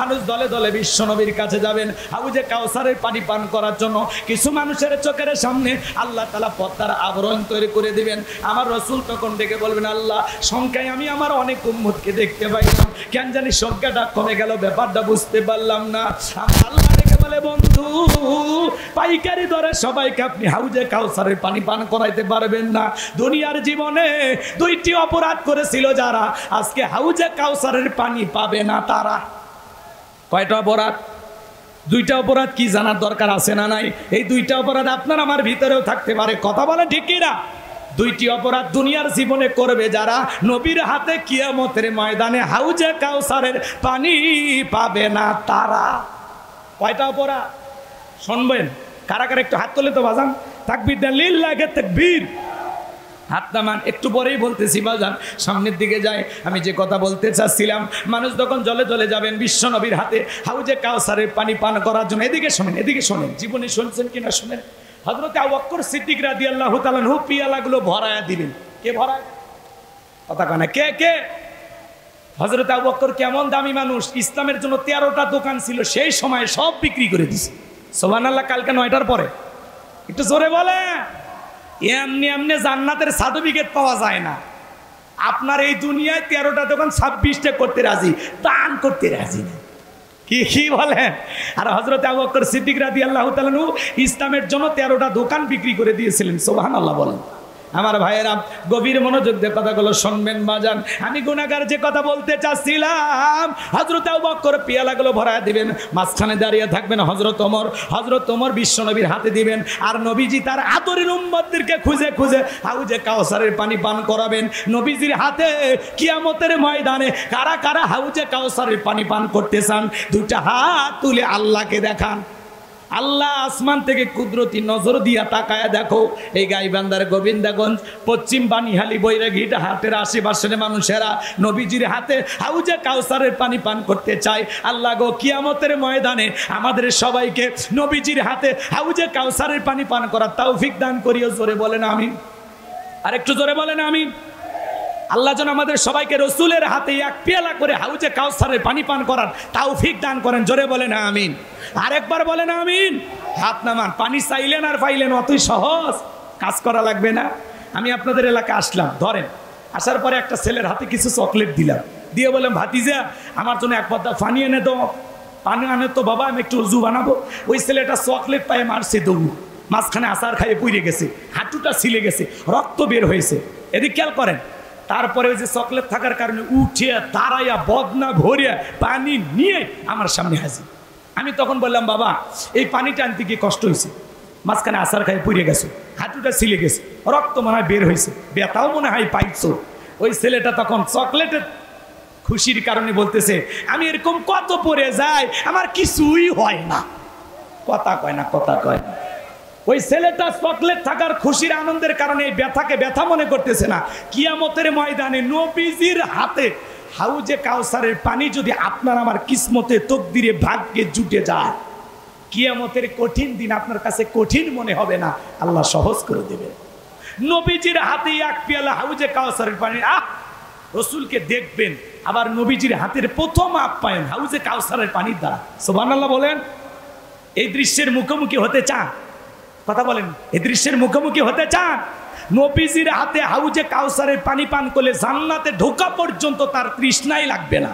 মানুষ দলে দলে বিশ্ব নবীর কাছে যাবেন হাউজে কাউসারের পানি পান করার জন্য। কিছু মানুষের চোখের সামনে আল্লাহ তাআলা পদ্মার আবরণ তৈরি করে দিবেন। আমার রাসূল তখন ডেকে বলবেন, আল্লাহ সংখ্যায় আমি আমার অনেক উম্মতকে দেখতে পাইলাম, কেন জানি সংখ্যাটা কমে গেল, ব্যাপারটা বুঝতে পারলাম না। আল্লাহ ডেকে বলে, বন্ধু পাইকারি দরে সবাইকে আপনি হাউজে কাউসারের পানি পান করাইতে পারবেন না। দুনিয়ার জীবনে 2টি অপরাধ করেছিল যারা, আজকে হাউজে কাউসারের পানি পাবে না তারা। কয়টা অপরাধ? 2টা অপরাধ কি জানার দরকার আছে না নাই? এই 2টা অপরাধ আপনার আমার ভিতরেও থাকতে পারে। কথা বলে ঠিক কিনা? 2টি অপরাধ দুনিয়ার জীবনে করবে যারা, নবীর হাতে কিয়ামতের ময়দানে হাউজে কাউসারের পানি পাবে না তারা। কয়টা পড়া শুনবেন? কারা কারা একটু হাত তোলে তো বাজান, তাকবীর দেন, লিল্লাহি তাকবীর। হাত নামান, একটু পরেই বলতেছি বাজান, সামনের দিকে যায়। আমি যে কথা বলতে চাচ্ছিলাম, মানুষ যখন জলে জলে যাবেন বিশ্ব নবীর হাতে হাউজে কাউসারের পানি পান করার জন্য, এদিকে শোনেন, এদিকে শোনেন, জীবনে শুনছেন কিনা শুনেন। হযরত আবু বকর সিদ্দিক রাদিয়াল্লাহু তাআলা আনহু পিয়ালাগুলো ভরায়া দিলেন। কে ভরায়? কথা কয় না, কে কে? হযরত আবু বকর কেমন দামি মানুষ, ইসলামের জন্য 13টা দোকান ছিল, সেই সময় সব বিক্রি করে দিছে। সুবহানাল্লাহ। কালকে 9টার পরে একটু জোরে বলে। এমনি এমনি জান্নাতের সার্টিফিকেট পাওয়া যায় না। আপনার এই দুনিয়ায় 13টা দোকান 26টা করতে রাজি, দান করতে রাজি না। কি বলেন? আর হযরত আবু বকর সিদ্দিক রাদিয়াল্লাহু তাআলা আনহু ইসলামের জন্য 13টা দোকান বিক্রি করে দিয়েছিলেন। সুবহানাল্লাহ বলেন। আমার ভাইয়েরা গভীর মনোযোগ দিয়ে কথাগুলো শুনবেন বাজান। আমি গুনাহগার যে কথা বলতে চাচ্ছিলাম, হযরত আবু বকর পেয়ালাগুলো ভরায় দিবেন, মাঝখানে দাঁড়িয়ে থাকবেন হযরত ওমর বিশ্বনবীর হাতে দিবেন, আর নবীজি তার আদরের উম্মতদেরকে খুঁজে খুঁজে হাউজে কাউসারের পানি পান করাবেন নবীজির হাতে। কিয়ামতের ময়দানে কারা কারা হাউজে কাউসারের পানি পান করতে চান, দুইটা হাত তুলে আল্লাহকে দেখান। আল্লাহ আসমান থেকে কুদরতি নজর দিয়া তাকায় দেখো, এই গাইবান্ধার গোবিন্দাগঞ্জ, পশ্চিম বানিহালি, বৈরাগীটা হাটের আশেপাশের মানুষেরা নবীজির হাতে হাউজে কাউসারের পানি পান করতে চায়। আল্লাহ গো, কিয়ামতের ময়দানে আমাদের সবাইকে নবীজির হাতে হাউজে কাউসারের পানি পান করার তৌফিক দান করিও। জোরে বলেন আমিন। আর একটু জোরে বলেন আমিন। আল্লাহ যেন আমাদের সবাইকে রসুলের হাতে এক পেয়ালা করে হাউজে কাউসারের পানি পান করার তৌফিক দান করেন। জোরে বলেন আমিন। আরেকবার বলেন আমিন। হাত নামান। পানি চাইলেন আর পাইলেন, অতই সহজ, কাজ করা লাগবে না। আমি আপনাদের এলাকায় আসলাম, ধরেন আসার পরে একটা ছেলের হাতে কিছু চকলেট দিলাম, দিয়ে বললাম ভাতিজা আমার জন্য এক পদ্মা পানি এনে দাও। পানি আনে তো বাবা, আমি একটু উজু বানাবো। ওই ছেলেটা চকলেট পায়ে মারছে দৌড়, মাঝখানে আচার খাইয়ে পুড়ে গেছে, হাঁটুটা ছিলে গেছে, রক্ত বের হয়েছে। এদিক খেয়াল করেন। তারপরে ওই যে চকলেট থাকার কারণে উঠে দাঁড়াইয়া বদনা ভরিয়া পানি নিয়ে আমার সামনে হাজির। আমি তখন বললাম বাবা এই পানিটা আনতে গিয়ে কষ্ট হয়েছে, মাঝখানে আচার খাইয়ে পুড়ে গেছে, হাঁটুটা ছিলে গেছে, রক্ত মনে হয় বের হয়েছে, ব্যথাও মনে হয় পাইছো। ওই ছেলেটা তখন চকলেটের খুশির কারণে বলতেছে আমি এরকম কত পরে যাই, আমার কিছুই হয় না। কথা কয় না, কথা কয় না। ওই ছেলেটা চকলেট থাকার খুশির আনন্দের কারণে এই ব্যথাকে ব্যথা মনে করতেছে না। কিয়ামতের ময়দানে নবীজির হাতে হাউজে কাউসারের পানি যদি আপনার আমার কিসমতে তকদিরে ভাগ্যে জুটে যায়, কিয়ামতের কঠিন দিন আপনার কাছে কঠিন মনে হবে না, আল্লাহ সহজ করে দেবে। নবীজির হাতে এক পেয়ালা হাউজে কাউসারের পানি, রসুলকে দেখবেন, আবার নবীজির হাতের প্রথম আপ্যায়ন হাউজে কাউসারের পানির দ্বারা। সুবহানাল্লাহ বলেন। এই দৃশ্যের মুখোমুখি হতে চান? কথা বলেন, এই দৃশ্যের মুখোমুখি হতে চান? নবীজির হাতে হাউজে কাউসারের পানি পান করলে জান্নাতে ঢোকা পর্যন্ত তার তৃষ্ণাই লাগবে না,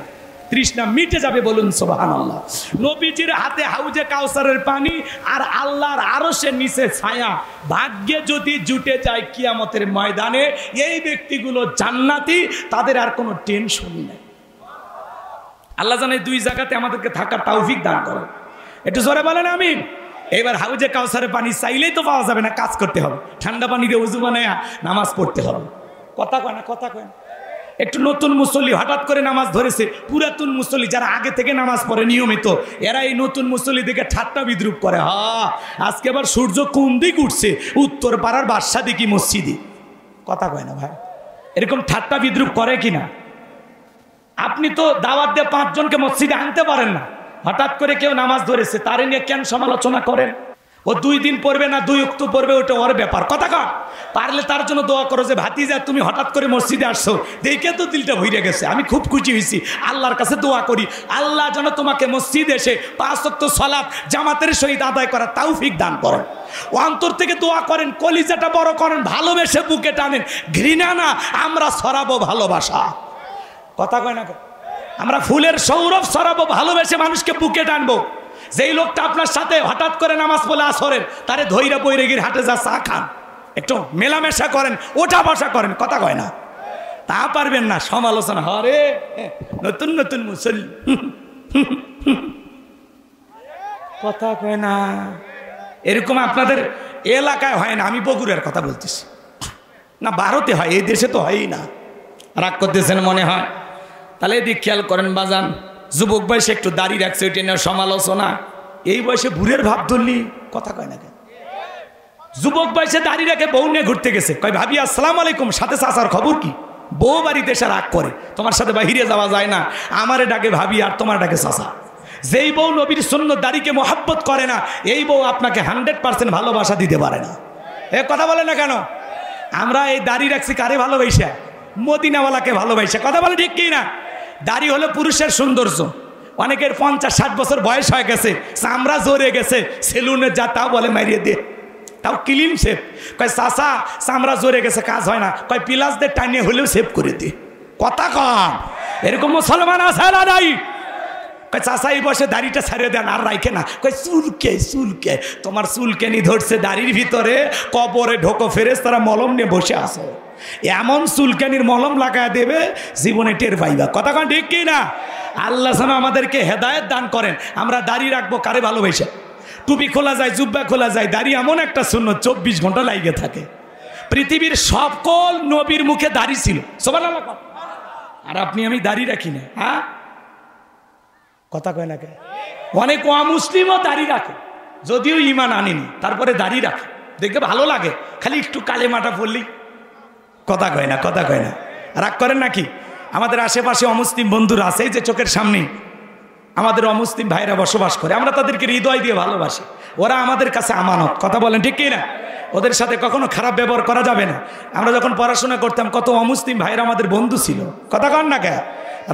তৃষ্ণা মিটে যাবে। বলুন সুবহানাল্লাহ। নবীজির হাতে হাউজে কাউসারের পানি আর আল্লাহর আরশের নিচে ছায়া, ভাগ্যে যদি জুটে যায় কিয়ামতের ময়দানে এই ব্যক্তিগুলো জান্নাতি, তাদের আর কোনো টেনশনই নাই। আল্লাহ জানে দুই জায়গাতে আমাদেরকে থাকার তৌফিক দান করে। একটু জোরে বলেন আমিন। এবার হাউজে কাউসারের পানি চাইলেই তো পাওয়া যাবে না, কাজ করতে হবে, ঠান্ডা পানিতে উজু বানায় নামাজ পড়তে হবে। কথা কয় না, কথা কয় না। একটু নতুন মুসল্লি হঠাৎ করে নামাজ ধরেছে, পুরাতন মুসল্লি যারা আগে থেকে নামাজ পড়ে নিয়মিত, এরা এই নতুন মুসল্লি দেখে ঠাট্টা বিদ্রুপ করে। আজকে আবার সূর্য কোন দিক উঠছে, উত্তর পাড়ার বাদশা দিকে মসজিদে। কথা কয় না ভাই, এরকম ঠাট্টা বিদ্রুপ করে কিনা? আপনি তো দাওয়াত দিয়ে 5 জনকে মসজিদে আনতে পারেন না, হঠাৎ করে কেউ নামাজ ধরেছে, তারে নিয়ে কেন সমালোচনা করেন? ও 2 দিন পড়বে না 2 ওয়াক্ত পড়বে, ওটা ওর ব্যাপার। কথা কন। পারলে তার জন্য দোয়া করো যে ভাতিজা তুমি হঠাৎ করে মসজিদে আসছো, দেখে তো দিলটা ভরে গেছে, আমি খুব খুশি হয়েছি। আল্লাহর কাছে দোয়া করি আল্লাহ যেন তোমাকে মসজিদে এসে 5 ওয়াক্ত সালাত জামাতের সহিত আদায় করার তৌফিক দান করেন। ও অন্তর থেকে দোয়া করেন, কলিজাটা বড় করেন, ভালোবেসে বুকে টানেন, ঘৃণা না, আমরা ছড়াবো ভালোবাসা। কথা কয় না, আমরা ফুলের সৌরভ ছড়াবো, ভালোবেসে মানুষকে বুকে টানবো। যেই লোকটা আপনার সাথে হঠাৎ করে নামাজ পড়ে আসরের, তারে ধৈরা বৈরাগীর হাটে যা চা খান, একটু মেলামেশা করেন, ওঠা বসা করেন। কথা কয় না, তা পারবেন না, সমালোচনা হরে নতুন নতুন মুসল্লি। কথা কয় না, এরকম আপনাদের এলাকায় হয় না। আমি বগুড়ার কথা বলতেছি না, ভারতে হয়, এই দেশে তো হয়ই না। রাগ করতেছেন মনে হয়? তাহলে এদিক খেয়াল করেন বাজান, যুবক বয়সে একটু দাড়ি রাখছে, ওইটা নিয়ে সমালোচনা। এই বয়সে বুড়ের ভাব ধরলি কথা কয় না কেন? যুবক বয়সে দাঁড়িয়ে রেখে বউ নিয়ে ঘুরতে গেছে, কয় ভাবি আসসালাম আলাইকুম, সাথে চাচার খবর কি? বউ বাড়িতে এসে রাগ করে, তোমার সাথে বাহিরে যাওয়া যায় না, আমারে ডাকে ভাবি আর তোমার ডাকে চাচা। যেই বউ নবীর সুন্নত দাড়িকে মহাব্বত করে না, এই বউ আপনাকে 100% ভালোবাসা দিতে পারে না। এ কথা বলে না কেন? আমরা এই দাড়ি রাখছি কারে ভালোবাসা? মদিনাওয়ালাকে ভালোবাসা। কথা বলে ঠিক কি না? দাড়ি হলো পুরুষের সৌন্দর্য। অনেকের 50-60 বছর বয়স হয়ে গেছে, চামড়া জোরে গেছে, সেলুনে যা তাও বলে মারিয়ে দিয়ে, তাও ক্লিন শেপ। কয় চাচা চামড়া জোরে গেছে, কাজ হয় না, কয় পিলাসদের টানিয়ে হলেও সেভ করে দিয়ে। কথা কম, এরকম মুসলমান আছে না নাই? কয় চাচা এই বসে দাড়িটা ছাড়িয়ে দেন, আর রাইখে না। কয় চুলকে চুলকে, তোমার চুলকেনি ধরছে দাড়ির ভিতরে, কবরে ঢোকো ফেরেশতারা মলম নিয়ে বসে আছে, এমন চুলকানির মলম লাগায় দেবে জীবনে টের পাইবা। কথা কন ঠিক কি না? আল্লাহ যেন আমাদেরকে হেদায়েত দান করেন। আমরা দাড়ি রাখবো কারে ভালোবাসা? টুপি খোলা যায়, জুব্বা খোলা যায়, দাড়ি এমন একটা সুন্নত 24 ঘন্টা লাগে থাকে। পৃথিবীর সকল নবীর মুখে দাড়ি ছিল, সুবহানাল্লাহ। আর আপনি আমি দাড়ি রাখি না, হ্যাঁ? কথা কয় না কে? অনেক অমুসলিমও দাড়ি রাখে, যদিও ঈমান আনেনি, তারপরে দাড়ি রাখে, দেখে ভালো লাগে, খালি একটু কালেমাটা পড়লি। কথা কয় না, কথা কয় না, রাগ করেন নাকি? আমাদের আশেপাশে অমুসলিম বন্ধুরা আছে, এই যে চোখের সামনেই আমাদের অমুসলিম ভাইরা বসবাস করে, আমরা তাদেরকে হৃদয় দিয়ে ভালোবাসি, ওরা আমাদের কাছে আমানত। কথা বলেন ঠিক কি না? ওদের সাথে কখনো খারাপ ব্যবহার করা যাবে না। আমরা যখন পড়াশোনা করতাম কত অমুসলিম ভাইরা আমাদের বন্ধু ছিল। কথা কন না কে?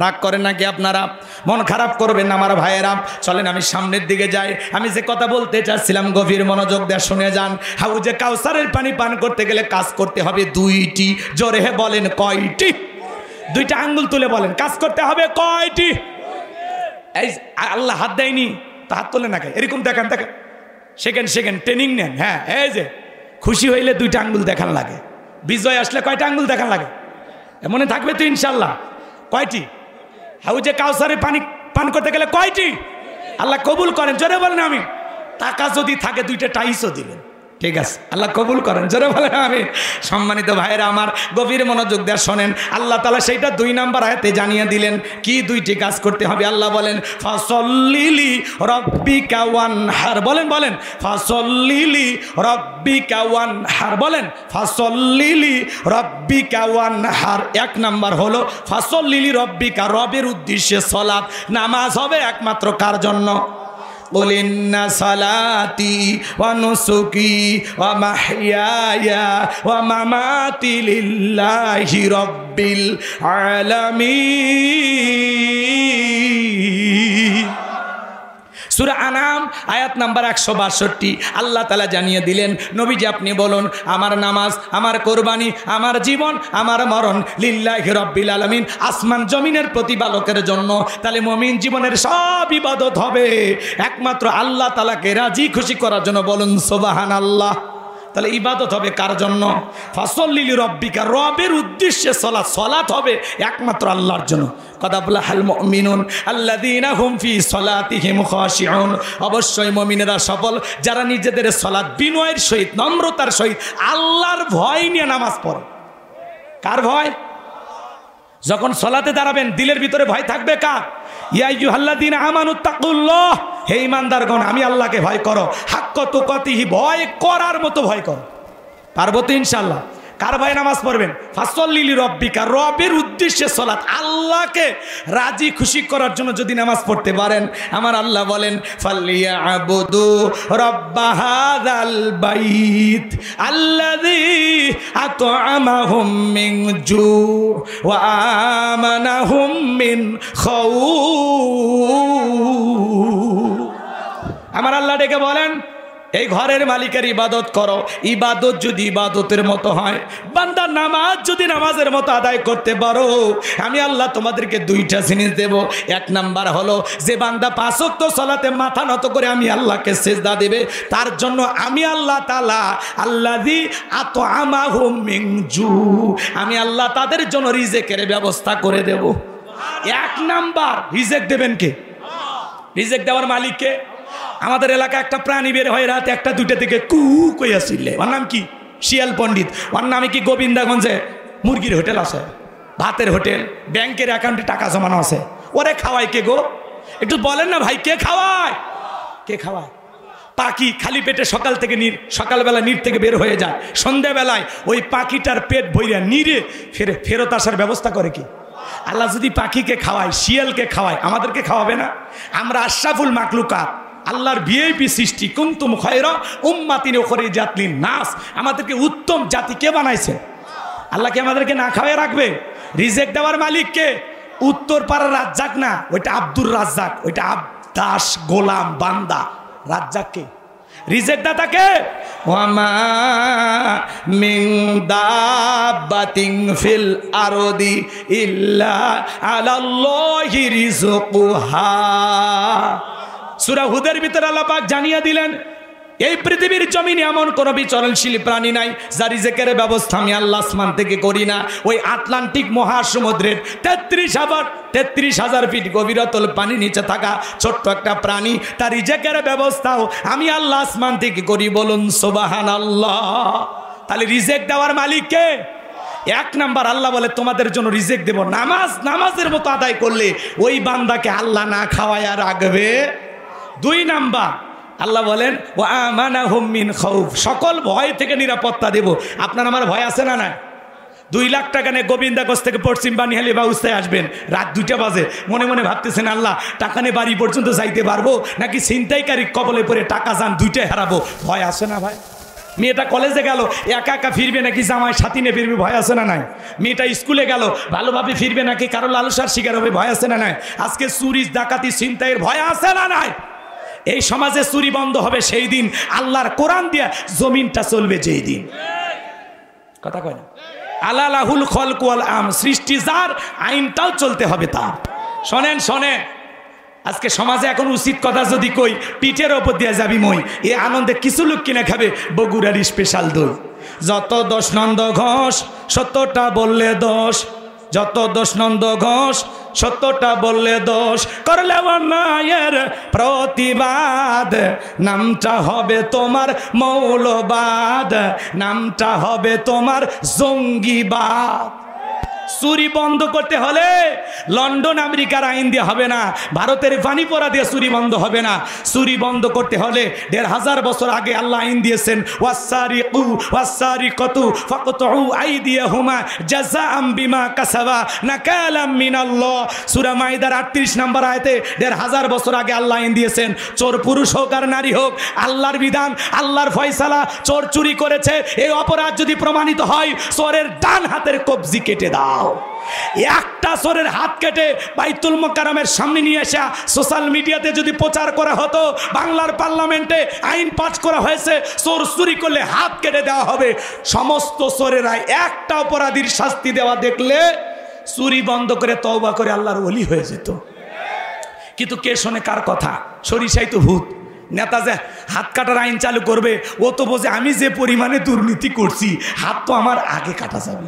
রাগ করেন নাকি আপনারা? মন খারাপ করবেন না আমার ভাইয়েরা। চলেন আমি সামনের দিকে যাই। আমি যে কথা বলতে চাচ্ছিলাম গভীর মনোযোগ দিয়ে শুনে যান। হাউজে কাউসারের পানি পান করতে গেলে কাজ করতে হবে 2টি। জোরে হে বলেন কয়টি? 2টা আঙ্গুল তুলে বলেন, কাজ করতে হবে কয়টি? এই আল্লাহ হাত দেয়নি তা হাত তোলে না কে? এরকম দেখান, দেখেন, সেকেন্ড ট্রেনিং নেন। হ্যাঁ, এই যে খুশি হইলে 2টা আঙ্গুল দেখান লাগে, বিজয় আসলে কয়টা আঙ্গুল দেখান লাগে? মনে থাকবে তো ইনশাল্লাহ? কয়টি? হাউজে কাউসারে পানি পান করতে গেলে কয়টি? আল্লাহ কবুল করেন, জোরে বলেন আমি। টাকা যদি থাকে 2টা টাইসও দিবেন, ঠিক আছে? আল্লাহ কবুল করেন, জোরে বলেন আমি। সম্মানিত ভাইয়েরা আমার, গভীর মনোযোগ দিয়ে শোনেন। আল্লাহ তাআলা সেইটা 2 নাম্বার আয়াতে জানিয়ে দিলেন কি 2টি কাজ করতে হবে। আল্লাহ বলেন ফাসল্লিলি রাব্বিকা ওয়ানহার। বলেন বলেন, ফাসল্লিলি রাব্বিকা ওয়ানহার। বলেন, ফাসল্লিলি রাব্বিকা ওয়ানহার। 1 নাম্বার হলো ফাসল্লিলি রাব্বিকা, রবের উদ্দেশ্যে সালাত, নামাজ হবে একমাত্র কার জন্য? قل إن صلاتي ونسكي ومحياي ومماتي لله رب العالمين। সূরা আনাম আয়াত নাম্বার 162। আল্লাহ তাআলা জানিয়ে দিলেন নবীজি আপনি বলুন আমার নামাজ, আমার কোরবানি, আমার জীবন, আমার মরণ লিল্লাহি রাব্বিল আলামিন, আসমান জমিনের প্রতিপালকের জন্য। তাহলে মুমিন জীবনের সব ইবাদত হবে একমাত্র আল্লাহ তাআলাকে রাজি খুশি করার জন্য। বলুন সুবহানাল্লাহ। তাহলে ইবাদত হবে কার জন্য? ফাসল্লিলি রাব্বিকা, রবের উদ্দেশ্যে সালাত। সালাত হবে একমাত্র আল্লাহর জন্য। কদ আফলাহাল মুমিনুন আল্লাযীনা হুম ফি সালাতিহিম খাশিউন। অবশ্যই মুমিনেরা সফল যারা নিজেদের সালাত বিনয়ের সহিত, নম্রতার সহিত, আল্লাহর ভয় নিয়ে নামাজ পড়ে। কার ভয়? যখন সালাতে দাঁড়াবেন দিলের ভিতরে ভয় থাকবে কার? ইয়া আইয়ুহাল্লাযীনা আমানুত্তাকুল্লাহ, হে ঈমানদারগণ আমি আল্লাহকে ভয় করো। হাক্কা তুকাতিহি, ভয় করার মতো ভয় করো। পারবো তো ইনশাআল্লাহ? কার ভয়ে নামাজ পড়বেন? ফাসল্লিলি রাব্বিকা, রবের উদ্দেশ্যে সালাত, আল্লাহকে রাজি খুশি করার জন্য যদি নামাজ পড়তে পারেন, আমার আল্লাহ বলেন ফালিয়াবুদু রাব্বা হাযাল বাইত আল্লাযী আত'আমাহুম মিন জু' ওয়া আমানাহুম মিন খাউফ। আমার আল্লাহ ডেকে বলেন এই ঘরের মালিকের ইবাদত করো। ইবাদত যদি ইবাদতের মতো হয়, বান্দা নামাজ যদি নামাজের মতো আদায় করতে পারো, আমি আল্লাহ তোমাদেরকে 2টা জিনিস দেব। 1 নাম্বার হলো যে বান্দা 5 ওয়াক্ত সালাতে মাথা নত করে আমি আল্লাহকে সিজদা দেবে, তার জন্য আমি আল্লাহ তাআলা আল্লাযী আত'আমাহুম মিন জু', আমি আল্লাহ তাদের জন্য রিজিকের ব্যবস্থা করে দেব। 1 নাম্বার রিজিক দেবেন কে? রিজিক দেওয়ার মালিক কে? আমাদের এলাকায় একটা প্রাণী বের হয় রাত 1টা 2টা থেকে কু কইয়া ছিলে, ওর নাম কি? শিয়াল পণ্ডিত। ওর নামে কি গোবিন্দাগঞ্জে মুরগির হোটেল আছে, ভাতের হোটেল, ব্যাংকের অ্যাকাউন্টে টাকা জমানো আছে। ওরে খাওয়ায় কে গো? একটু বলেন না ভাই, কে খাওয়ায়? কে খাওয়ায়? পাখি খালি পেটে সকাল থেকে সকালবেলা নীর থেকে বের হয়ে যায়, সন্ধ্যাবেলায় ওই পাখিটার পেট ভইরা নীরে ফেরত আসার ব্যবস্থা করে কি? আল্লাহ যদি পাখিকে খাওয়ায়, শিয়ালকে খাওয়ায়, আমাদেরকে খাওয়াবে না? আমরা আশরাফুল মাকলুকাত, আল্লাহর ভিআইপি সৃষ্টি, কুনতুম খায়রা উম্মাতিন উখরিজাত লিন-নাস, আমাদেরকে উত্তম জাতি কে বানাইছে? আল্লাহ কি আমাদেরকে না খাওয়ায় রাখবে? রিজেক দেওয়ার মালিক কে? উত্তর পাড়ার রাজ্জাক না, ওইটা আব্দুর রাজ্জাক, ওইটা দাস, গোলাম, বান্দা। রাজ্জাককে রিজেক দাতাকে ওয়ামা মিন দাব্বাতিন ফিল আরদি ইল্লা আলাল্লাহি রিজকুহা। সূরা হুদের ভিতরে আল্লাহ পাক জানিয়ে দিলেন এই পৃথিবীর জমিনে এমন কোনো বিচরণশীল প্রাণী নাই যার রিজেকের ব্যবস্থা আমি আল্লাহ আসমান থেকে করি না। ওই আটলান্টিক মহাসমুদ্রের ৩৩,০০০ ফিট গভীরতল পানি নিচে থাকা ছোট্ট একটা প্রাণী, তার রিজেকের ব্যবস্থাও আমি আল্লাহ আসমান থেকে করি। বলুন সুবহানাল্লাহ। তাহলে রিজেক দেওয়ার মালিক কে? এক নাম্বার আল্লাহ বলে তোমাদের জন্য রিজেক দেব, নামাজের মতো আদায় করলে ওই বান্দাকে আল্লাহ না খাওয়ায়া রাখবে। দুই নাম্বার আল্লাহ বলেন ওয়া আমানাহুম মিন খাউফ, সকল ভয় থেকে নিরাপত্তা দেব। আপনার আমার ভয় আছে না? না। 2 লাখ টাকা নিয়ে গোবিন্দাগঞ্জ থেকে পশ্চিম বানিহালি ব্যবস্থায় আসবেন, রাত 2টা বাজে, মনে মনে ভাবতেছেন আল্লাহ টাকা নিয়ে বাড়ি পর্যন্ত যাইতে পারবো নাকি ছিনতাইকারী কবলে পড়ে টাকা যান 2টাই হারাবো? ভয় আছে না ভাই? মেয়েটা কলেজে গেল, একা একা ফিরবে নাকি জামাই সাথী নিয়ে ফিরবে? ভয় আছে না নাই? মেয়েটা স্কুলে গেল, ভালোভাবে ফিরবে নাকি কারো লালসার শিকার হবে? ভয় আছে না নাই? আজকে চুরি ডাকাতি ছিনতাইয়ের ভয় আছে না নাই? এই সমাজে চুরি বন্ধ হবে সেই দিন, আল্লাহর কোরআন দিয়া জমিনটা চলবে যেই দিন। কথা কয় না? আলা লাহুল খলক ওয়াল আমর, সৃষ্টি যার, আইনটাও চলতে হবে তার। শোনেন আজকে সমাজে এখন উচিত কথা যদি কই, পিঠের ওপর দিয়ে যাবি মই। এই আনন্দে কিছু লোক কিনে খাবে বগুড়ার স্পেশাল দই। যত দোষ নন্দ ঘোষ 70টা বললে দোষ, যত দোষ নন্দ ঘোষ 70টা বললে দোষ, করলে অন্যায়ের প্রতিবাদ নামটা হবে তোমার মৌলবাদ, নামটা হবে তোমার জঙ্গিবাদ। চুরি বন্ধ করতে হলে লন্ডন আমেরিকার আইন দিয়ে হবে না, ভারতের পানিপড়া দিয়ে চুরি বন্ধ হবে না। চুরি বন্ধ করতে হলে ১৫০০ বছর আগে আল্লাহ আইন দিয়েছেন ওয়াসসারিকু ওয়াসসারিকাতু ফাকতুউ আইদিয়াহুমা জাযাআম বিমা কাসাবা নাকালাম মিনাল্লাহ। সূরা মাইদার ৩৮ নম্বর আয়াতে ১৫০০ বছর আগে আল্লাহ আইন দিয়েছেন চোর পুরুষ হোক আর নারী হোক, আল্লাহর বিধান, আল্লাহর ফয়সালা, চোর চুরি করেছে, এই অপরাধ যদি প্রমাণিত হয় চোরের ডান হাতের কবজি কেটে দাও। একটা চোরের হাত কেটে বাইতুল মোকাররমের সামনে নিয়ে এসে সোশ্যাল মিডিয়াতে যদি প্রচার করা হতো, বাংলার পার্লামেন্টে আইন পাস করা হয়েছে চোর চুরি করলে হাত কেটে দেওয়া হবে, সমস্ত চোরেরা একটা অপরাধীর শাস্তি দেওয়া দেখলে চুরি বন্ধ করে তওবা করে আল্লাহর ওলি হয়ে যেত। কিন্তু কে শোনে কার কথা? সরিষাই তো ভূত। নেতা যে হাত কাটার আইন চালু করবে ও তো বোঝে আমি যে পরিমাণে দুর্নীতি করছি হাত তো আমার আগে কাটা যাবে,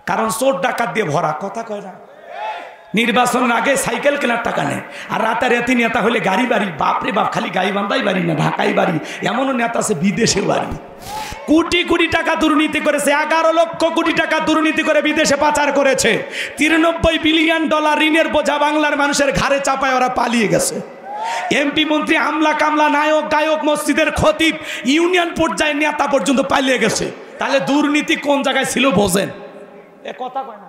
কারণ চোর ডাকাত দিয়ে ভরা। কথা কয় না? নির্বাচনের আগে সাইকেল কেনার টাকা নেই, আর রাতারাতি নেতা হলে গাড়ি বাড়ি, বাপরে বাপ, খালি গাইবান্ধাই বাড়ি না, ঢাকাই বাড়ি, এমনও নেতা আছে বিদেশে বাড়ি। কোটি কোটি টাকা দুর্নীতি করেছে, 11 লক্ষ কোটি টাকা দুর্নীতি করে বিদেশে পাচার করেছে। 93 বিলিয়ন ডলার ঋণের বোঝা বাংলার মানুষের ঘাড়ে চাপায় ওরা পালিয়ে গেছে। এমপি মন্ত্রী, আমলা কামলা, নায়ক গায়ক, মসজিদের খতিব, ইউনিয়ন পর্যায়ের নেতা পর্যন্ত পালিয়ে গেছে। তাহলে দুর্নীতি কোন জায়গায় ছিল বোঝেন? এ কথা কয় না।